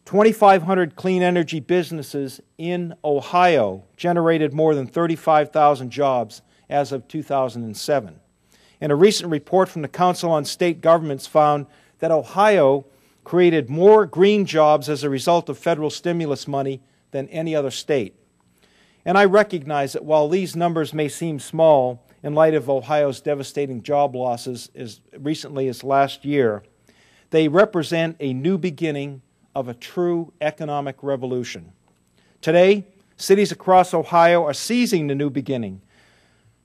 2,500 clean energy businesses in Ohio generated more than 35,000 jobs as of 2007. And a recent report from the Council on State Governments found that Ohio created more green jobs as a result of federal stimulus money than any other state. And I recognize that while these numbers may seem small in light of Ohio's devastating job losses as recently as last year, they represent a new beginning of a true economic revolution. Today, cities across Ohio are seizing the new beginning.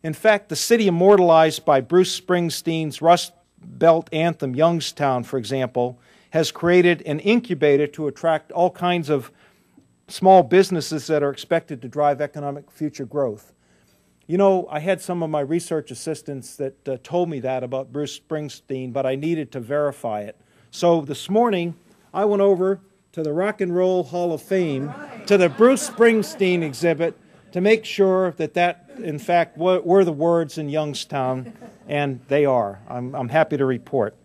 In fact, the city immortalized by Bruce Springsteen's Rust Belt anthem, Youngstown, for example, has created an incubator to attract all kinds of small businesses that are expected to drive economic future growth. You know, I had some of my research assistants that told me that about Bruce Springsteen, but I needed to verify it. So this morning, I went over to the Rock and Roll Hall of Fame, to the Bruce Springsteen exhibit, to make sure that in fact, were the words in Youngstown, and they are. I'm happy to report.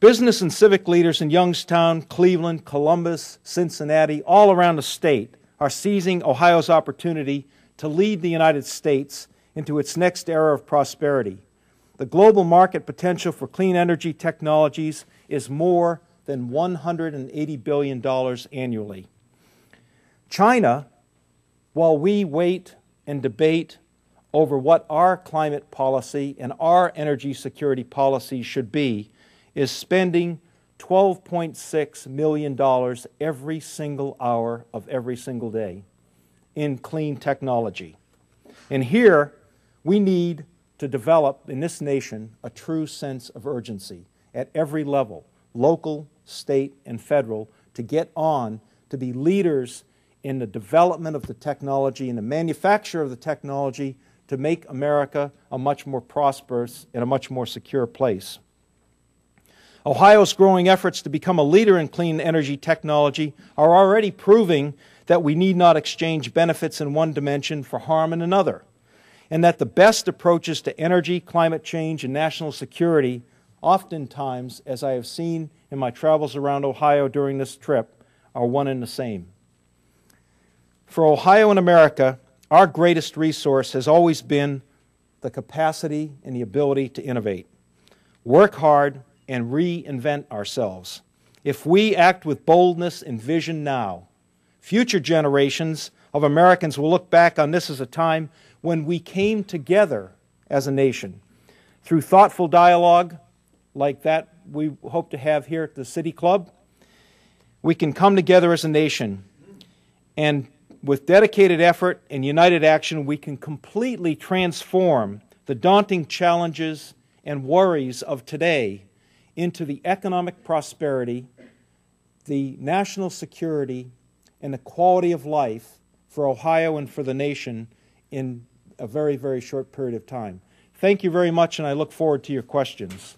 Business and civic leaders in Youngstown, Cleveland, Columbus, Cincinnati, all around the state are seizing Ohio's opportunity to lead the United States into its next era of prosperity. The global market potential for clean energy technologies is more than $180 billion annually. China, while we wait and debate over what our climate policy and our energy security policy should be, is spending $12.6 million every single hour of every single day in clean technology. And here, we need to develop in this nation a true sense of urgency at every level, local, state, and federal, to get on to be leaders in the development of the technology and the manufacture of the technology to make America a much more prosperous and a much more secure place. Ohio's growing efforts to become a leader in clean energy technology are already proving that we need not exchange benefits in one dimension for harm in another, and that the best approaches to energy, climate change, and national security oftentimes, as I have seen in my travels around Ohio during this trip, are one and the same. For Ohio and America, our greatest resource has always been the capacity and the ability to innovate, work hard, and reinvent ourselves. If we act with boldness and vision now, future generations of Americans will look back on this as a time when we came together as a nation through thoughtful dialogue like that we hope to have here at the City Club. We can come together as a nation, and with dedicated effort and united action, we can completely transform the daunting challenges and worries of today into the economic prosperity, the national security, and the quality of life for Ohio and for the nation in a very, very short period of time. Thank you very much, and I look forward to your questions.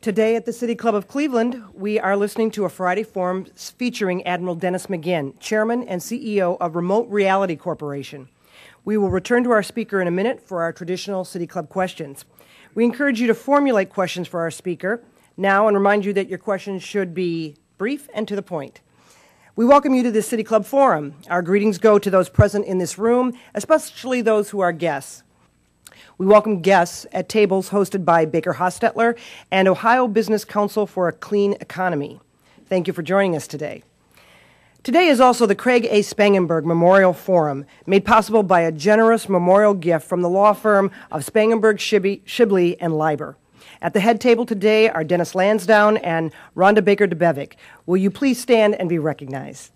Today at the City Club of Cleveland, we are listening to a Friday Forum featuring Admiral Dennis McGinn, Chairman and CEO of RemoteReality Corporation. We will return to our speaker in a minute for our traditional City Club questions. We encourage you to formulate questions for our speaker now and remind you that your questions should be brief and to the point. We welcome you to the City Club Forum. Our greetings go to those present in this room, especially those who are guests. We welcome guests at tables hosted by Baker Hostetler and Ohio Business Council for a Clean Economy. Thank you for joining us today. Today is also the Craig A. Spangenberg Memorial Forum, made possible by a generous memorial gift from the law firm of Spangenberg, Shibley, and Leiber. At the head table today are Dennis Lansdowne and Rhonda Baker DeBevick. Will you please stand and be recognized?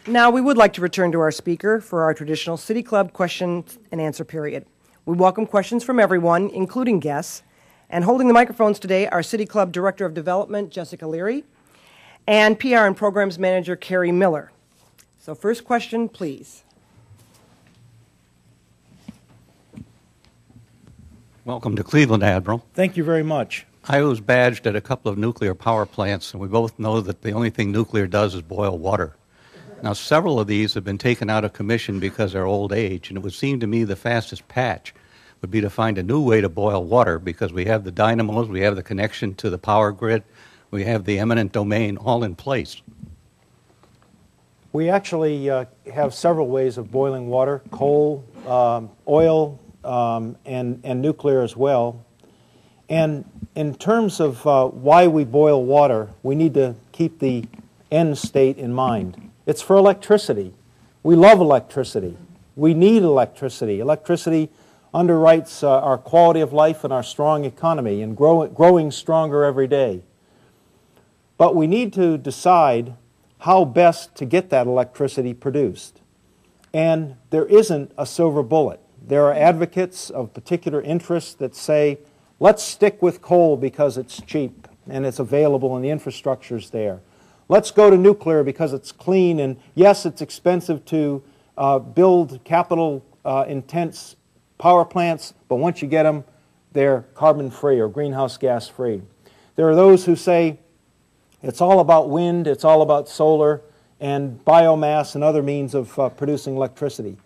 Now, we would like to return to our speaker for our traditional City Club question and answer period. We welcome questions from everyone, including guests. And holding the microphones today are City Club Director of Development, Jessica Leary, and PR and Programs Manager, Carrie Miller. So first question, please. Welcome to Cleveland, Admiral. Thank you very much. I was badged at a couple of nuclear power plants, and we both know that the only thing nuclear does is boil water. Now, several of these have been taken out of commission because of old age, and it would seem to me the fastest patch would be to find a new way to boil water, because we have the dynamos, we have the connection to the power grid, we have the eminent domain all in place. We actually have several ways of boiling water: coal, oil, and nuclear as well. And in terms of why we boil water, we need to keep the end state in mind. It's for electricity. We love electricity. We need electricity. Electricity underwrites our quality of life and our strong economy, and growing stronger every day. But we need to decide how best to get that electricity produced. And there isn't a silver bullet. There are advocates of particular interests that say, let's stick with coal because it's cheap and it's available and the infrastructure's there. Let's go to nuclear because it's clean, and yes, it's expensive to build capital-intense power plants, but once you get them, they're carbon-free or greenhouse gas-free. There are those who say it's all about wind, it's all about solar and biomass and other means of producing electricity.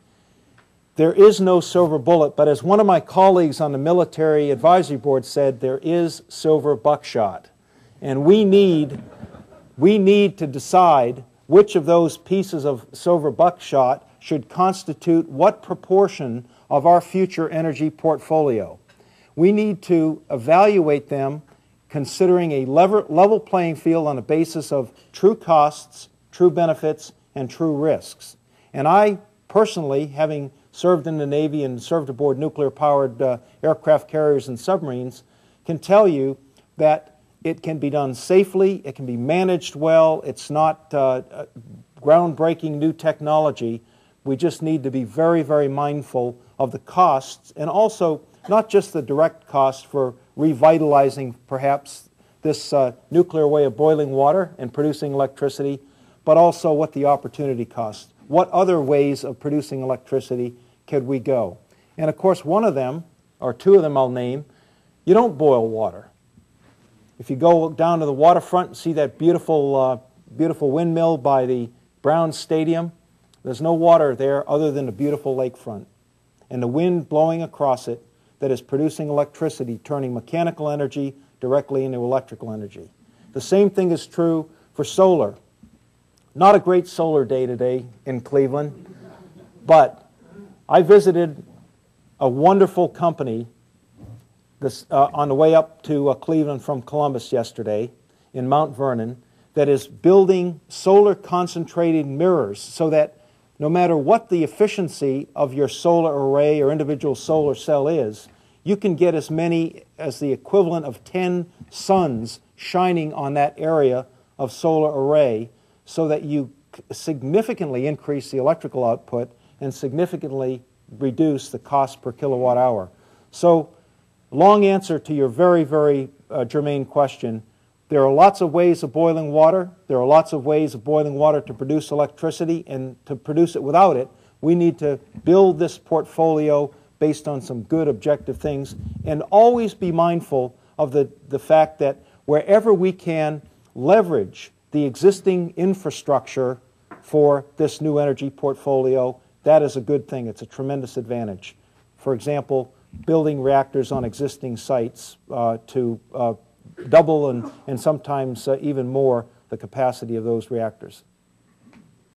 There is no silver bullet, but as one of my colleagues on the Military Advisory Board said, there is silver buckshot. And we need to decide which of those pieces of silver buckshot should constitute what proportion of our future energy portfolio. We need to evaluate them considering a level playing field on the basis of true costs, true benefits, and true risks. And I personally, having served in the Navy and served aboard nuclear-powered aircraft carriers and submarines, can tell you that it can be done safely, it can be managed well, it's not groundbreaking new technology. We just need to be very, very mindful of the costs, and also not just the direct cost for revitalizing perhaps this nuclear way of boiling water and producing electricity, but also what the opportunity costs. What other ways of producing electricity could we go? And of course, one of them, or two of them I'll name, you don't boil water. If you go down to the waterfront and see that beautiful, beautiful windmill by the Browns Stadium, there's no water there other than a beautiful lakefront and the wind blowing across it that is producing electricity, turning mechanical energy directly into electrical energy. The same thing is true for solar. Not a great solar day today in Cleveland, but I visited a wonderful company on the way up to Cleveland from Columbus yesterday in Mount Vernon that is building solar concentrated mirrors so that no matter what the efficiency of your solar array or individual solar cell is, you can get as many as the equivalent of 10 suns shining on that area of solar array so that you significantly increase the electrical output and significantly reduce the cost per kilowatt hour. So, long answer to your very, very germane question. There are lots of ways of boiling water. There are lots of ways of boiling water to produce electricity, and to produce it without it, we need to build this portfolio based on some good objective things, and always be mindful of the fact that wherever we can leverage the existing infrastructure for this new energy portfolio, that is a good thing. It's a tremendous advantage. For example, building reactors on existing sites to double and sometimes even more the capacity of those reactors.